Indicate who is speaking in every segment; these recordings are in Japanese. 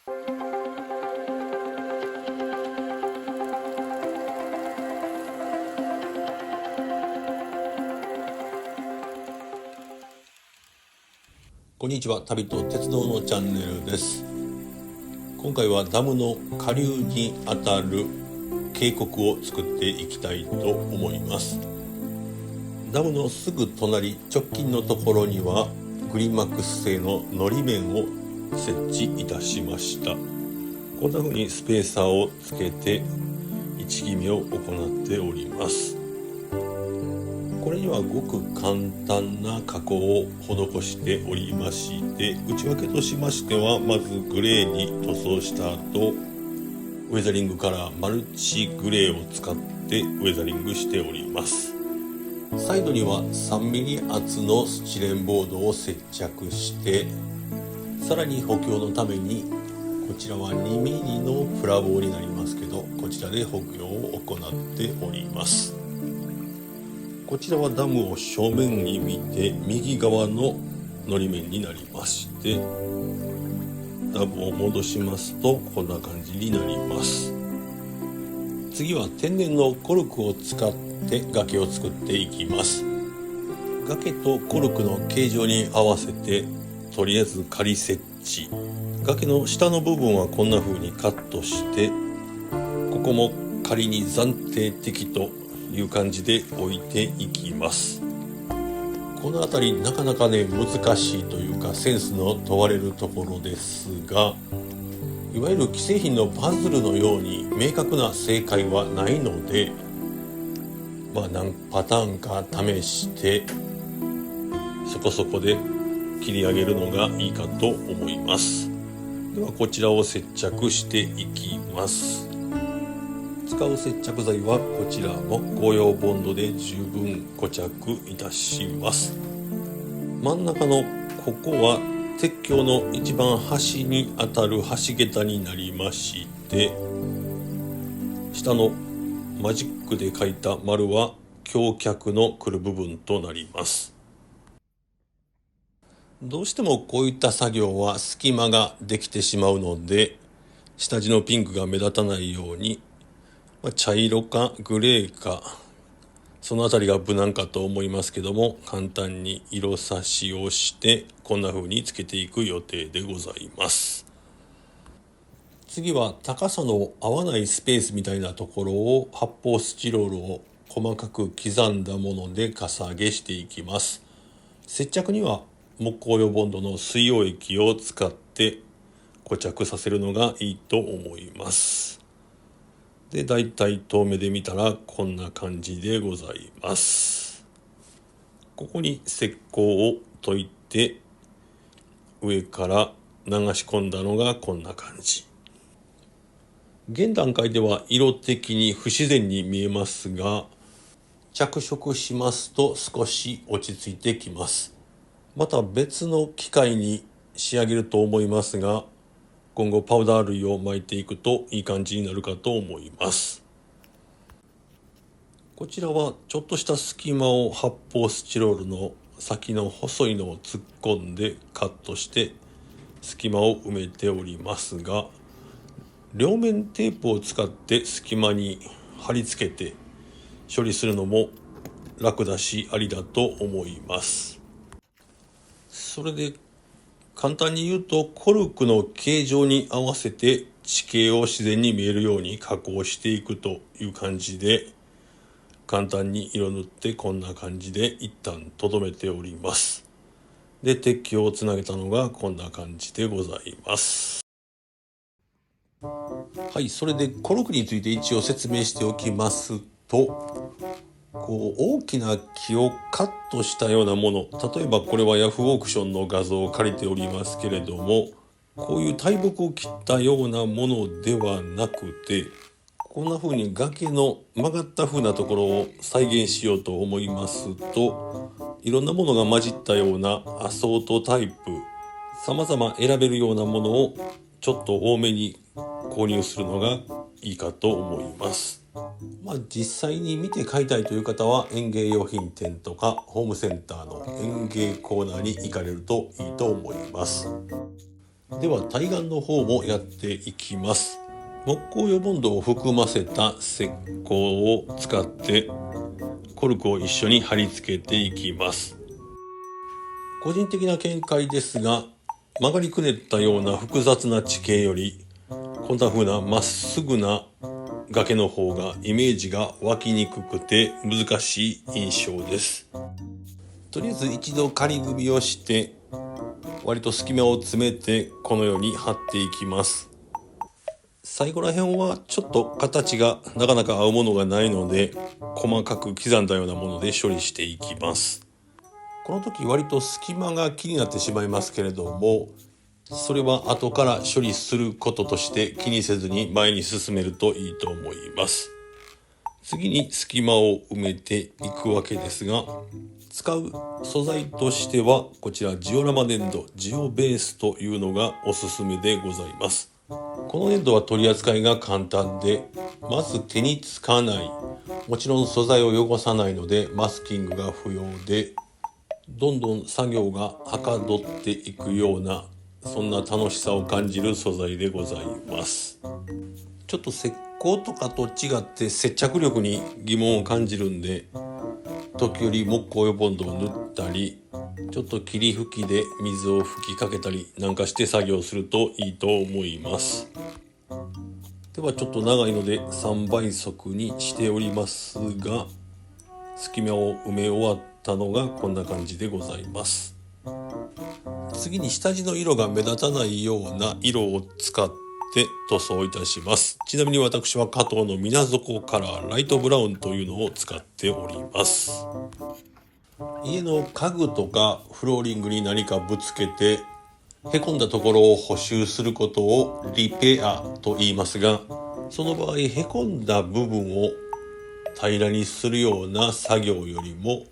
Speaker 1: こんにちは。旅と鉄道のチャンネルです。今回はダムの下流にあたる渓谷を作っていきたいと思います。ダムのすぐ隣直近のところにはグリーンマックス製ののり面を設置いたしました。こんな風にスペーサーをつけて位置決めを行っております。これにはごく簡単な加工を施しておりまして、内訳としましては、まずグレーに塗装した後、ウェザリングカラーマルチグレーを使ってウェザリングしております。サイドには 3mm 厚のスチレンボードを接着して、さらに補強のためにこちらは 2mm のプラ棒になりますけど、こちらで補強を行っております。こちらはダムを正面に見て右側ののり面になりまして、ダムを戻しますとこんな感じになります。次は天然のコルクを使って崖を作っていきます。崖とコルクの形状に合わせてとりあえず仮設置、崖の下の部分はこんな風にカットして、ここも仮に暫定的という感じで置いていきます。この辺りなかなかね難しいというかセンスの問われるところですが、いわゆる既製品のパズルのように明確な正解はないので、何パターンか試してそこそこで切り上げるのがいいかと思います。ではこちらを接着していきます。使う接着剤はこちら木工用ボンドで十分固着いたします。真ん中のここは鉄橋の一番端にあたる橋桁になりまして、下のマジックで描いた丸は橋脚の来る部分となります。どうしてもこういった作業は隙間ができてしまうので、下地のピンクが目立たないように茶色かグレーかそのあたりが無難かと思いますけども、簡単に色差しをしてこんな風につけていく予定でございます。次は高さの合わないスペースみたいなところを発泡スチロールを細かく刻んだものでかさ上げしていきます。接着には木工用ボンドの水溶液を使って固着させるのがいいと思います。で、だいたい遠目で見たらこんな感じでございます。ここに石膏を溶いて上から流し込んだのがこんな感じ。現段階では色的に不自然に見えますが、着色しますと少し落ち着いてきます。また別の機械に仕上げると思いますが、今後パウダー類を巻いていくといい感じになるかと思います。こちらはちょっとした隙間を発泡スチロールの先の細いのを突っ込んでカットして隙間を埋めておりますが、両面テープを使って隙間に貼り付けて処理するのも楽だしありだと思います。それで簡単に言うと、コルクの形状に合わせて地形を自然に見えるように加工していくという感じで、簡単に色塗ってこんな感じで一旦留めております。で、鉄橋をつなげたのがこんな感じでございます。はい、それでコルクについて一応説明しておきますと、大きな木をカットしたようなもの、例えばこれはヤフーオークションの画像を借りておりますけれども、こういう大木を切ったようなものではなくて、こんな風に崖の曲がった風なところを再現しようと思いますと、いろんなものが混じったようなアソートタイプ、様々選べるようなものをちょっと多めに購入するのがいいかと思います。実際に見て買いたいという方は園芸用品店とかホームセンターの園芸コーナーに行かれるといいと思います。では対岸の方もやっていきます。木工用ボンドを含ませた石膏を使ってコルクを一緒に貼り付けていきます。個人的な見解ですが、曲がりくねったような複雑な地形よりこんな風なまっすぐな崖の方がイメージが湧きにくくて難しい印象です。とりあえず一度仮組みをして割と隙間を詰めてこのように貼っていきます。最後ら辺はちょっと形がなかなか合うものがないので細かく刻んだようなもので処理していきます。この時割と隙間が気になってしまいますけれども、それは後から処理することとして気にせずに前に進めるといいと思います。次に隙間を埋めていくわけですが、使う素材としてはこちらジオラマ粘土ジオベースというのがおすすめでございます。この粘土は取り扱いが簡単で、まず手につかない、もちろん素材を汚さないのでマスキングが不要で、どんどん作業がはかどっていくような、そんな楽しさを感じる素材でございます。ちょっと石膏とかと違って接着力に疑問を感じるんで、時折木工用ボンドを塗ったり、ちょっと霧吹きで水を吹きかけたりなんかして作業するといいと思います。ではちょっと長いので3倍速にしておりますが、隙間を埋め終わったのがこんな感じでございます。次に下地の色が目立たないような色を使って塗装いたします。ちなみに私は加藤の水底カラーライトブラウンというのを使っております。家の家具とかフローリングに何かぶつけてへこんだところを補修することをリペアと言いますが、その場合へこんだ部分を平らにするような作業よりも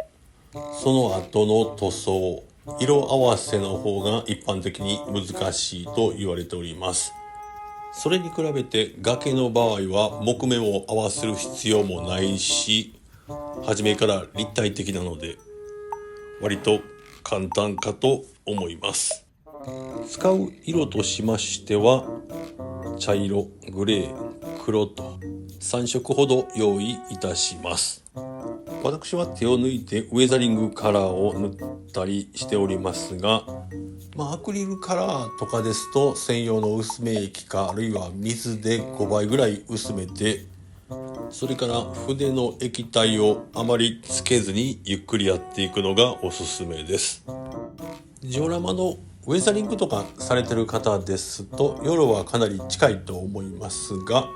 Speaker 1: その後の塗装、色合わせの方が一般的に難しいと言われております。それに比べて崖の場合は木目を合わせる必要もないし、初めから立体的なので割と簡単かと思います。使う色としましては茶色、グレー、黒と3色ほど用意いたします。私は手を抜いてウェザリングカラーを塗ったりしておりますが、アクリルカラーとかですと専用の薄め液か、あるいは水で5倍ぐらい薄めて、それから筆の液体をあまりつけずにゆっくりやっていくのがおすすめです。ジオラマのウェザリングとかされてる方ですと夜はかなり近いと思いますが、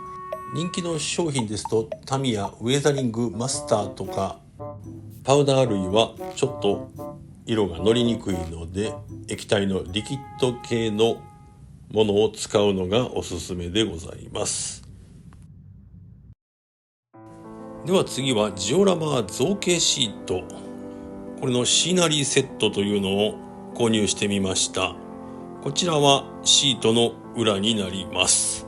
Speaker 1: 人気の商品ですとタミヤウェザリングマスターとかパウダー類はちょっと色が乗りにくいので、液体のリキッド系のものを使うのがおすすめでございます。では次はジオラマ造形シート、これのシーナリーセットというのを購入してみました。こちらはシートの裏になります。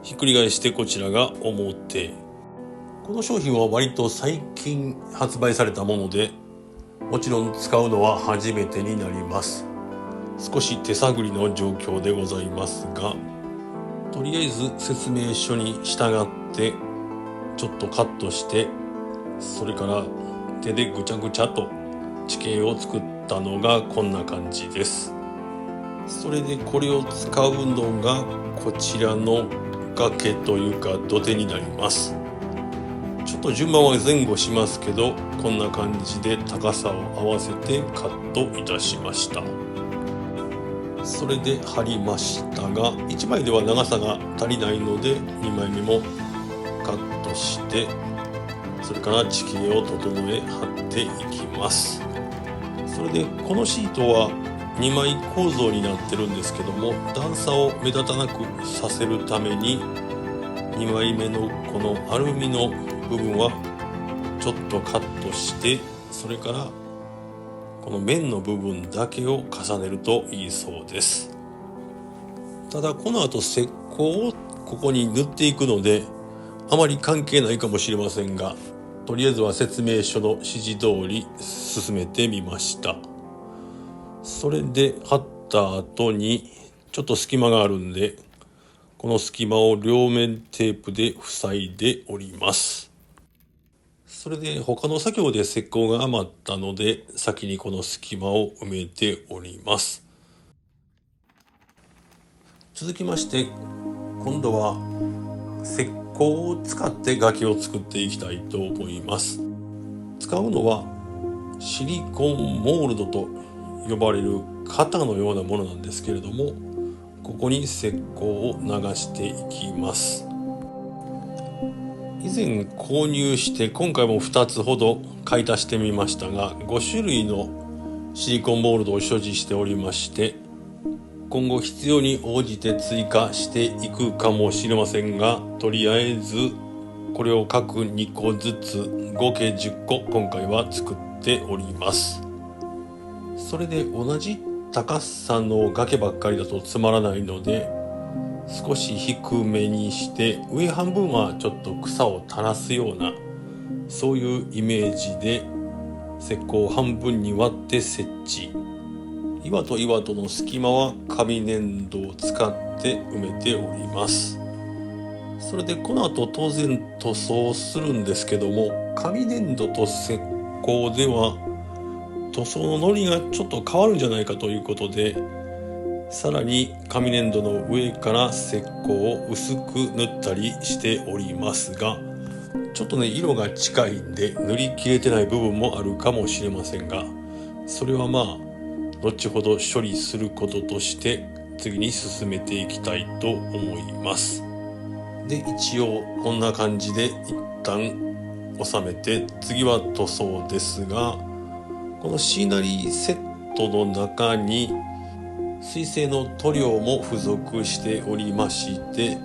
Speaker 1: ひっくり返してこちらが表。この商品は割と最近発売されたもので、もちろん使うのは初めてになります。少し手探りの状況でございますが、とりあえず説明書に従ってちょっとカットして、それから手でぐちゃぐちゃと地形を作ったのがこんな感じです。それでこれを使うのがこちらの崖というか土手になります。ちょっと順番は前後しますけど、こんな感じで高さを合わせてカットいたしました。それで貼りましたが、1枚では長さが足りないので2枚目もカットして、それから地形を整え貼っていきます。それでこのシートは2枚構造になってるんですけども、段差を目立たなくさせるために2枚目のこのアルミの部分はちょっとカットして、それからこの面の部分だけを重ねるといいそうです。ただこの後石膏をここに塗っていくのであまり関係ないかもしれませんが、とりあえずは説明書の指示通り進めてみました。それで貼った後にちょっと隙間があるんで、この隙間を両面テープで塞いでおります。それで他の作業で石膏が余ったので、先にこの隙間を埋めております。続きまして、今度は石膏を使って崖を作っていきたいと思います。使うのはシリコンモールドと呼ばれる型のようなものなんですけれども、ここに石膏を流していきます。以前購入して今回も2つほど買い足してみましたが、5種類のシリコンモールドを所持しておりまして、今後必要に応じて追加していくかもしれませんが、とりあえずこれを各2個ずつ合計10個今回は作っております。それで同じ高さの崖ばっかりだとつまらないので、少し低めにして上半分はちょっと草を垂らすような、そういうイメージで石膏を半分に割って設置。岩と岩との隙間は紙粘土を使って埋めております。それでこの後当然塗装するんですけども、紙粘土と石膏では塗装のノリがちょっと変わるんじゃないかということで、さらに紙粘土の上から石膏を薄く塗ったりしておりますが、ちょっとね色が近いんで塗り切れてない部分もあるかもしれませんが、それはまあ後ほど処理することとして次に進めていきたいと思います。で、一応こんな感じで一旦収めて、次は塗装ですが、このシーナリーセットの中に水性の塗料も付属しておりまして、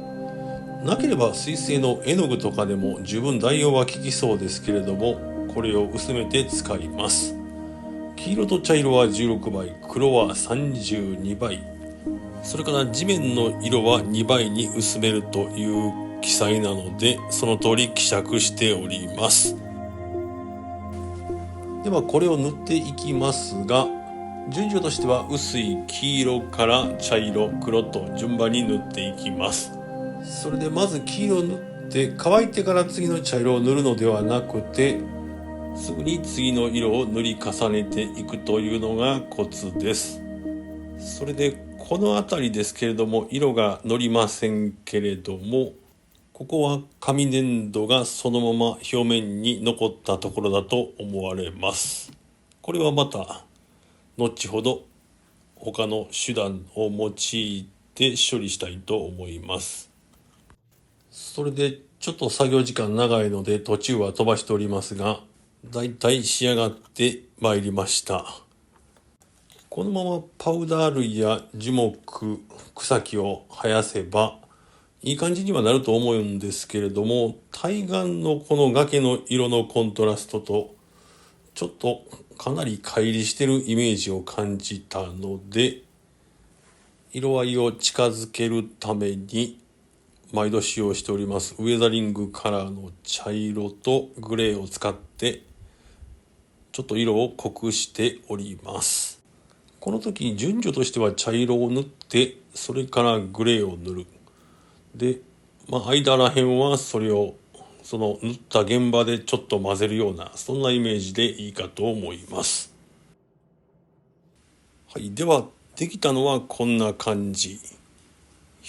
Speaker 1: なければ水性の絵の具とかでも十分代用は効きそうですけれども、これを薄めて使います。黄色と茶色は16倍、黒は32倍、それから地面の色は2倍に薄めるという記載なので、その通り希釈しております。ではこれを塗っていきますが、順序としては薄い黄色から茶色、黒と順番に塗っていきます。それでまず黄色を塗って乾いてから次の茶色を塗るのではなくて、すぐに次の色を塗り重ねていくというのがコツです。それでこの辺りですけれども、色が乗りませんけれども、ここは紙粘土がそのまま表面に残ったところだと思われます。これはまた後ほど他の手段を用いて処理したいと思います。それでちょっと作業時間長いので途中は飛ばしておりますが、だいたい仕上がってまいりました。このままパウダー類や樹木、草木を生やせばいい感じにはなると思うんですけれども、対岸のこの崖の色のコントラストとちょっとかなり乖離してるイメージを感じたので、色合いを近づけるために毎度使用しておりますウェザリングカラーの茶色とグレーを使ってちょっと色を濃くしております。この時順序としては茶色を塗って、それからグレーを塗る。で、間らへんはそれをその塗った現場でちょっと混ぜるような、そんなイメージでいいかと思います。はい、ではできたのはこんな感じ。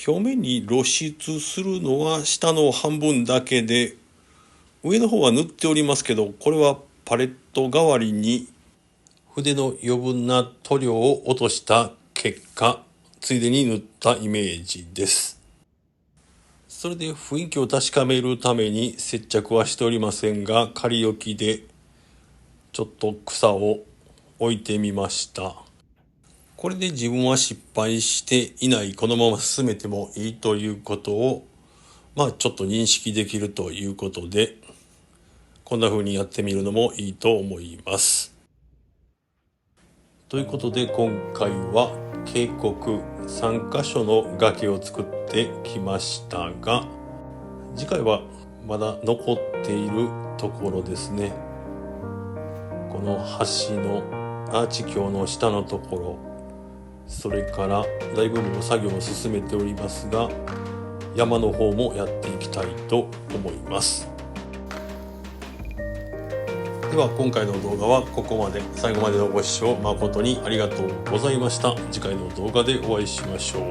Speaker 1: 表面に露出するのは下の半分だけで、上の方は塗っておりますけど、これはパレット代わりに筆の余分な塗料を落とした結果、ついでに塗ったイメージです。それで雰囲気を確かめるために接着はしておりませんが、仮置きでちょっと草を置いてみました。これで自分は失敗していない、このまま進めてもいいということをちょっと認識できるということで、こんな風にやってみるのもいいと思います。ということで今回は渓谷3カ所の崖を作ってきましたが、次回はまだ残っているところですね。この橋のアーチ橋の下のところ、それからだいぶもう作業を進めておりますが、山の方もやっていきたいと思います。では今回の動画はここまで。最後までのご視聴誠にありがとうございました。次回の動画でお会いしましょう。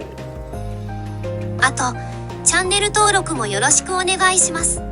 Speaker 2: あと、チャンネル登録もよろしくお願いします。